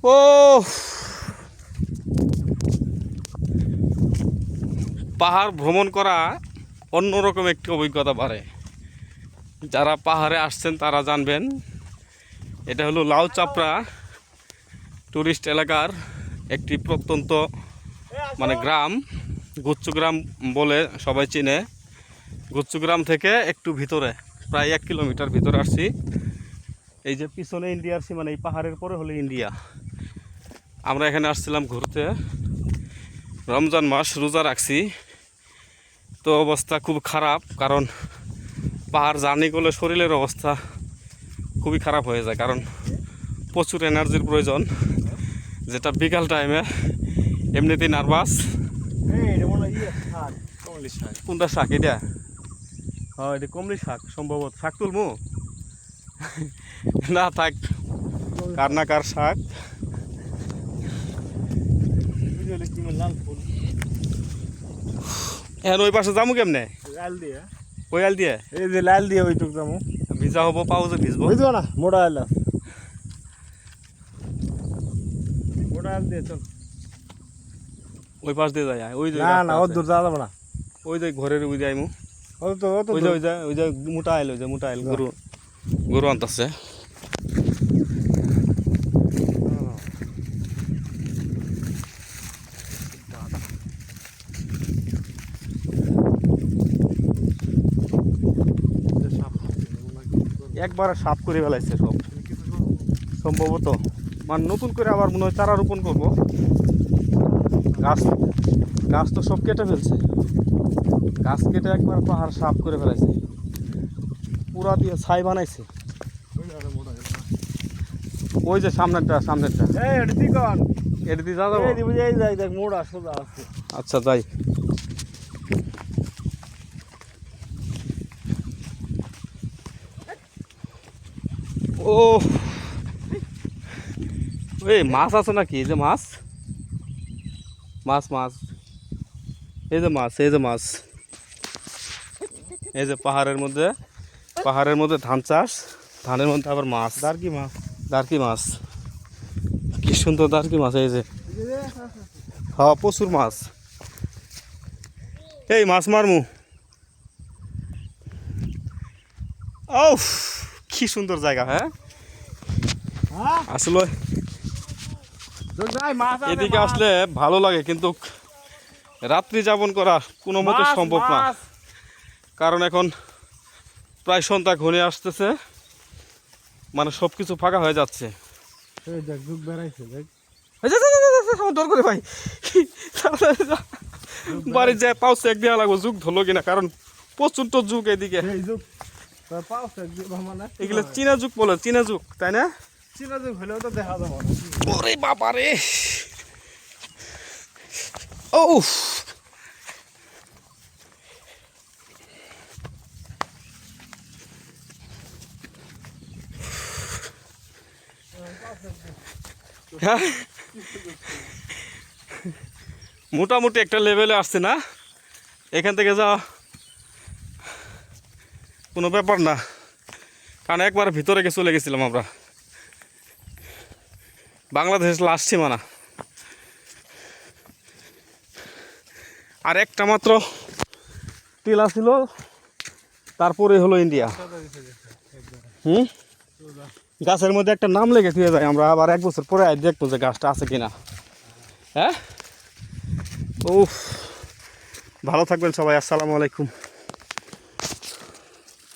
ও পাহাড় ভ্রমণ করা অন্যরকম একটি অভিজ্ঞতা বাড়ে। যারা পাহাড়ে আসছেন তারা জানবেন, এটা হলো লাউ চাপড়া টুরিস্ট এলাকার একটি প্রত্যন্ত গ্রাম, গুচ্ছু গ্রাম বলে সবাই চিনে। গুচ্ছু গ্রাম থেকে একটু ভিতরে, প্রায় 1 কিলোমিটার ভিতরে আসছি। এই যে পিছনে ইন্ডিয়ার সীমা, এই পাহাড়ের পরে হলো ইন্ডিয়া। আমরা এখানে আসছিলাম ঘুরতে, রমজান মাস রোজা রাখছি। তো অবস্থা খুব খারাপ, কারণ পাহাড় জার্নি করলে শরীরের অবস্থা খুবই খারাপ হয়ে যায়, কারণ প্রচুর এনার্জির প্রয়োজন, যেটা বিকাল টাইমে এমনিতেই নার্ভাস। কোনটা শাক এটা? হ্যাঁ, এটা কমলি শাক সম্ভবত। শাক তুলবো না, থাক, কার না কার শাক। এখন ওই পাশে যাবো কেমনে? ওই আল দিয়ে, এই যে লাল দিয়ে ওইটুক যাবো, ভিজা হবো, পাও যে ভিজবো। বুঝবো না, মোটা আল মোটা আল দিয়ে চল। ওই পাশ দিয়ে যাই, ওই যে না না, ও দূর যাওয়া যাবে না। ওই যে ঘরের ওই যাইমু, ও তো ওই যে মোটা আইল, ওই যে মোটা আইল, গরু আনতেছে। একবার সাফ করে ফেলাইছে সব সম্ভবত, নতুন করে আবার মনে হয় চারা রোপণ করবো। গাছ গাছ তো সব কেটে ফেলছে, গাছ কেটে একবার পাহাড় সাফ করে ফেলাইছে, পুরা দিয়ে ছাই বানাইছে। ওই যে সামনেরটা এটা দিয়ে যা যাবো। মোড়া সোজা আছে। আচ্ছা যাই। ও এই মাছ আছে নাকি? এই যে মাছ, মাছ মাছ, এই যে মাছ, এই যে মাছ, এই যে পাহাড়ের মধ্যে ধান চাষ, ধানের মধ্যে আবার মাছ, দারকি মাছ, কি সুন্দর দারকি মাছ। এই যে হ্যাঁ, প্রচুর মাছ। এই মাছ মারমু। ও কি সুন্দর জায়গা। হ্যাঁ আসলে এদিকে আসলে ভালো লাগে, কিন্তু রাত্রি যাপন করা কোনো মতে সম্ভব না, কারণ এখন প্রায় সন্ধ্যা ঘনিয়ে আসতেছে, সব কিছু ফাঁকা হয়ে যাচ্ছে। ডর করে ভাই, বাড়ির যায় পাউচ এক দেওয়া লাগবো, যুগ ধরলো কিনা, কারণ প্রচুর তো যুগ এদিকে। এগুলো চীনা যুগ বলে, চীনা যুগ, তাই না? চীনা যুগ হলেও তো দেখা যাবে না। ওরে বাবা রে, ও হ্যাঁ, মোটামুটি একটা লেভেলে আসছে না, এখান থেকে যাওয়া কোনো ব্যাপার না, কারণ একবার ভিতরে চলে গেছিলাম আমরা, বাংলাদেশ লাস্ট সীমানা। আর একটা মাত্র টিলা ছিল, তারপরে হলো ইন্ডিয়া। গাছের মধ্যে একটা নাম লেগে দিয়ে যায়, আমরা আবার 1 বছর পরে দেখবো যে গাছটা আছে কিনা। হ্যাঁ, ও ভালো থাকবেন সবাই, আসসালামু আলাইকুম।